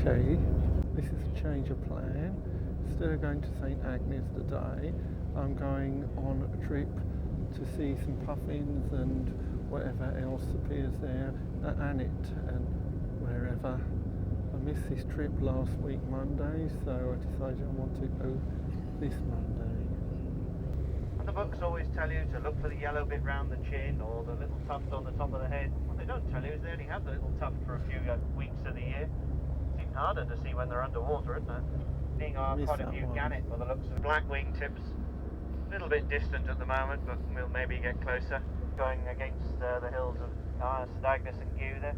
Okay, this is a change of plan. Instead of going to St Agnes today, I'm going on a trip to see some puffins and whatever else appears there at Annet and wherever. I missed this trip last week Monday, so I decided I want to go this Monday. And the books always tell you to look for the yellow bit round the chin or the little tuft on the top of the head. What they don't tell you is they only have the little tuft for a few weeks of the year. It's even harder to see when they're underwater, isn't it? Seeing quite a few gannet by the looks of black wingtips. A little bit distant at the moment, but we'll maybe get closer. Going against the hills of St Agnes and GULL there.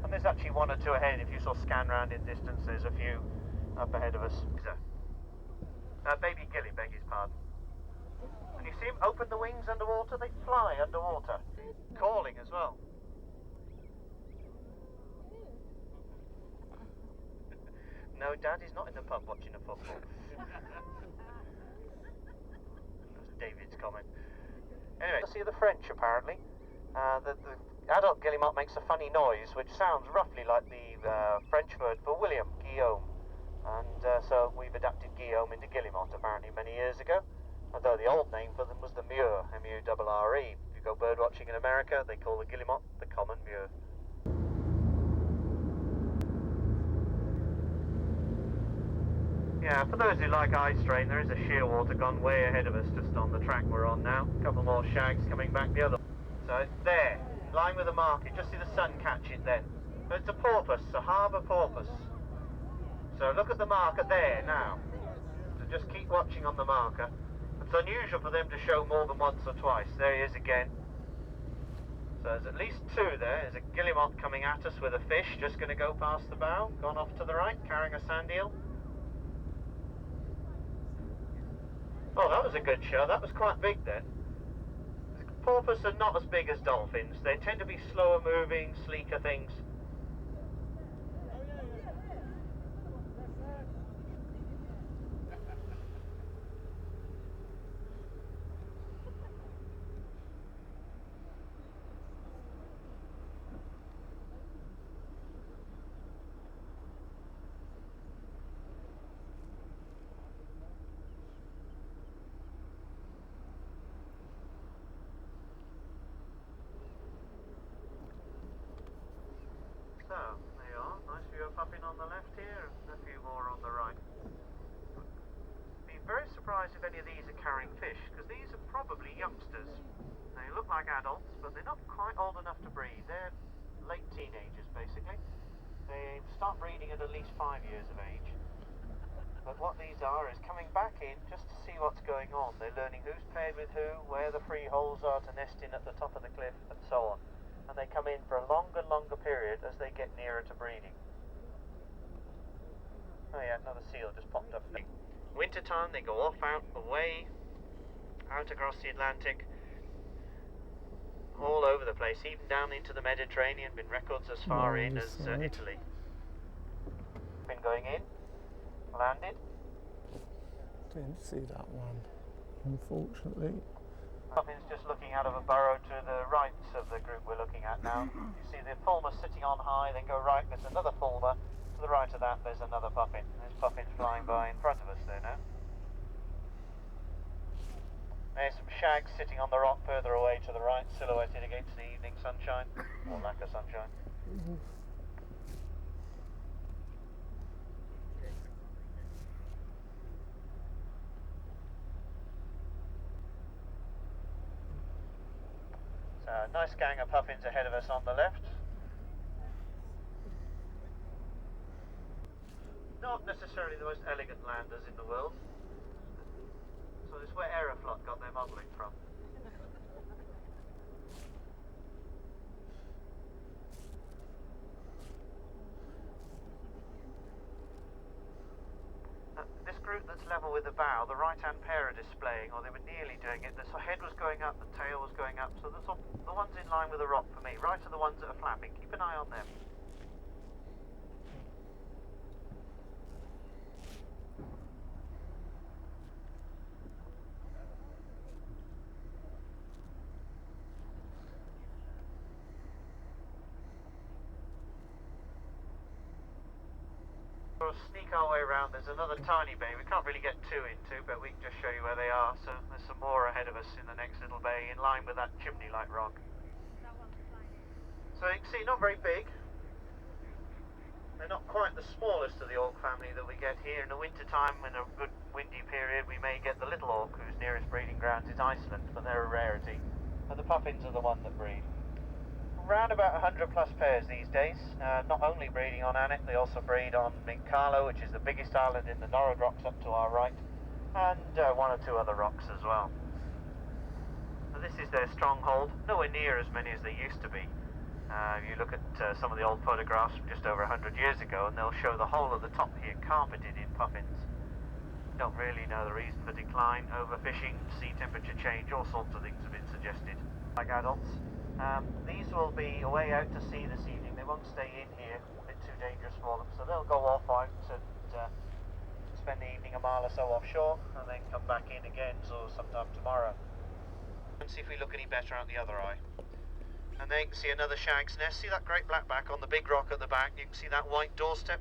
And there's actually one or two ahead. If you saw scan round in distance, there's a few up ahead of us. Baby gilly, beg his pardon. And you see him open the wings underwater, they fly underwater. Calling as well. No, Dad is not in the pub watching a football. That's David's comment. Anyway, see the French apparently. The adult guillemot makes a funny noise which sounds roughly like the French word for William, Guillaume. And so we've adapted Guillaume into guillemot apparently many years ago. Although the old name for them was the mure, M-U-R-R-E. If you go bird watching in America, they call the guillemot the common mure. Yeah, for those who like eye strain, there is a shearwater gone way ahead of us just on the track we're on now. A couple more shags coming back the other way. So it's there, lying with a marker. Just see the sun catch it then. But it's a porpoise, a harbour porpoise. So look at the marker there now. So just keep watching on the marker. It's unusual for them to show more than once or twice. There he is again. So there's at least two there. There's a guillemot coming at us with a fish, just going to go past the bow. Gone off to the right, carrying a sand eel. Oh, that was a good show. That was quite big then. Porpoise are not as big as dolphins. They tend to be slower moving, sleeker things. So, there you are. Nice view of puffin on the left here, and a few more on the right. Be very surprised if any of these are carrying fish, because these are probably youngsters. They look like adults, but they're not quite old enough to breed. They're late teenagers, basically. They start breeding at least 5 years of age. But what these are is coming back in just to see what's going on. They're learning who's paired with who, where the free holes are to nest in at the top of the cliff, and so on. And they come in for a longer period as they get nearer to breeding. Oh yeah, another seal just popped up. Winter time they go off away out across the Atlantic, all over the place, even down into the Mediterranean. Been records as far in as Italy. Been going in, landed. Didn't see that one, unfortunately. Puffin's just looking out of a burrow to the right of the group we're looking at now. You see the fulmar sitting on high, then go right, there's another fulmar. To the right of that, there's another puffin. There's puffins flying by in front of us there now. There's some shags sitting on the rock further away to the right, silhouetted against the evening sunshine, or lack of sunshine. So, a nice gang of puffins ahead of us on the left. Not necessarily the most elegant landers in the world. So it's where Aeroflot got their modelling from. This group that's level with the bow, the right-hand pair are displaying, or they were nearly doing it. The head was going up, the tail was going up, so that's all, the ones in line with the rock for me. Right are the ones that are flapping. Keep an eye on them. sort of sneak our way around. There's another tiny bay we can't really get too into, but we can just show you where they are. So there's some more ahead of us in the next little bay in line with that chimney-like rock. So you can see, not very big. They're not quite the smallest of the auk family that we get here. In the winter time, in a good windy period, we may get the little auk, whose nearest breeding grounds is Iceland, but they're a rarity. And the puffins are the one that breed. Around about 100 plus pairs these days, not only breeding on Annet, they also breed on Minkarlo, which is the biggest island in the Norrid Rocks up to our right, and one or two other rocks as well. So this is their stronghold, nowhere near as many as they used to be. You look at some of the old photographs from just over 100 years ago, and they'll show the whole of the top here carpeted in puffins. Don't really know the reason for decline, overfishing, sea temperature change, all sorts of things have been suggested. Like adults. These will be away out to sea this evening. They won't stay in here, a bit too dangerous for them, so they'll go off out and spend the evening a mile or so offshore, and then come back in again, so sometime tomorrow. And see if we look any better out the other eye. And then you can see another shag's nest. See that great black back on the big rock at the back? You can see that white doorstep.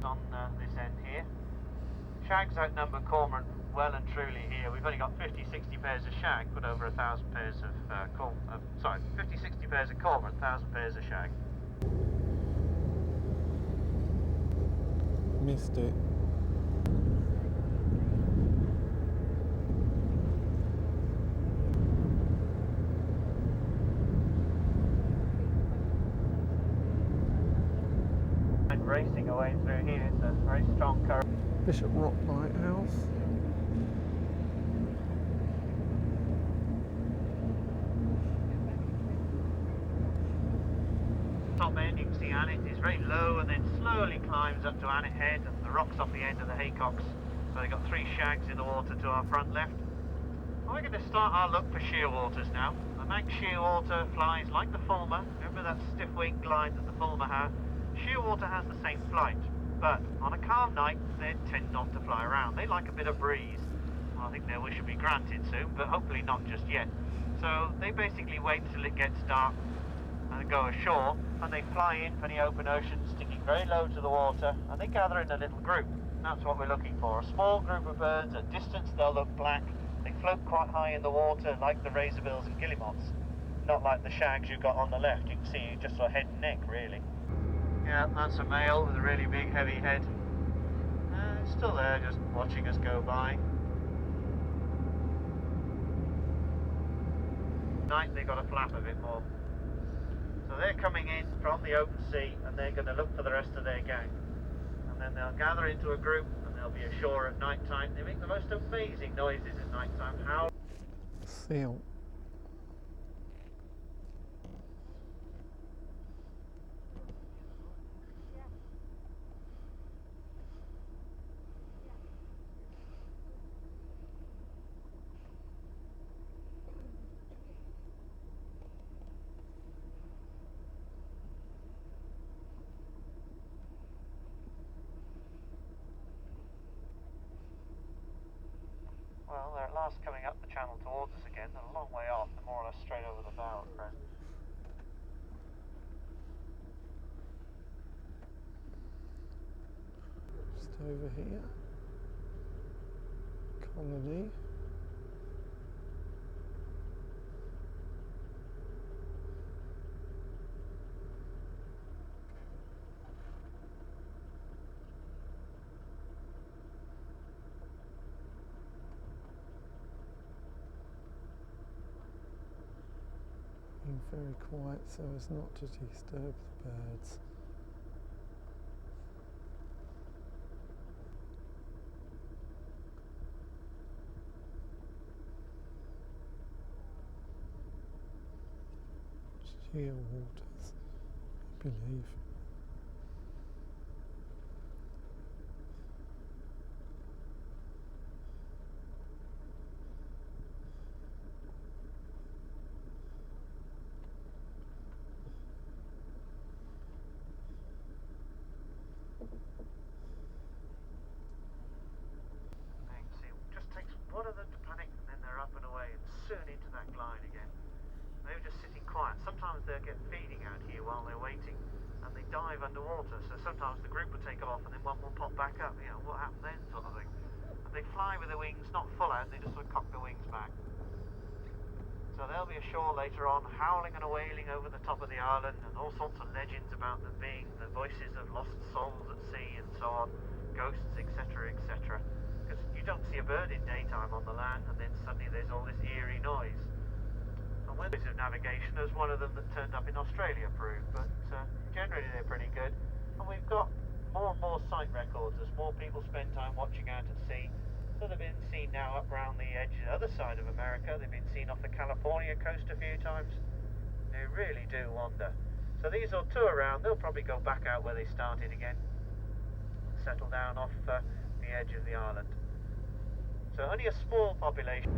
On this end here. Shags outnumber cormorant well and truly here. We've only got 50-60 pairs of shag, but over 1,000 pairs of 50-60 pairs of cormorant, 1,000 pairs of shag. Missed it. And racing away through here, it's a very strong current. Bishop Rock Lighthouse. Top end, you can see Annet is very low and then slowly climbs up to Annet Head, and the rocks off the end of the haycocks. So they've got 3 shags in the water to our front left. We're going to start our look for shearwaters now. The Manx shearwater flies like the fulmar. Remember that stiff wing glide that the fulmar has? Shearwater has the same flight, but on a calm night they tend not to fly around. They like a bit of breeze. Well, I think their wish will be granted soon, but hopefully not just yet. So they basically wait till it gets dark and go ashore, and they fly in from the open ocean, sticking very low to the water, and they gather in a little group. That's what we're looking for. A small group of birds. At distance they'll look black. They float quite high in the water like the razorbills and guillemots. Not like the shags you've got on the left. You can see just a head and neck really. Yeah, that's a male with a really big heavy head. It's still there, just watching us go by. Night they got to flap a bit more. So they're coming in from the open sea, and they're going to look for the rest of their gang. And then they'll gather into a group, and they'll be ashore at night time. They make the most amazing noises at night time. How? Seal. Well, they're at last coming up the channel towards us again. They're a long way off. They're more or less straight over the bow at present. Just over here. Colony. Being very quiet so as not to disturb the birds. Shearwaters, I believe. Just takes one of them to panic, and then they're up and away and soon into that glide again. dive underwater, so sometimes the group will take off and then one will pop back up, you know, what happened then, sort of thing. And they fly with their wings not full out, they just sort of cock their wings back. So they'll be ashore later on, howling and wailing over the top of the island, and all sorts of legends about them being the voices of lost souls at sea and so on, ghosts, etc., etc. Because you don't see a bird in daytime on the land, and then suddenly there's all this eerie noise. And when there's navigation, there's one of them that turned up in Australia proved, but generally they're pretty good. And we've got more and more sight records as more people spend time watching out at sea. So they've been seen now up around the edge, the other side of America. They've been seen off the California coast a few times. They really do wander. So these will tour around. They'll probably go back out where they started again, settle down off the edge of the island. So only a small population.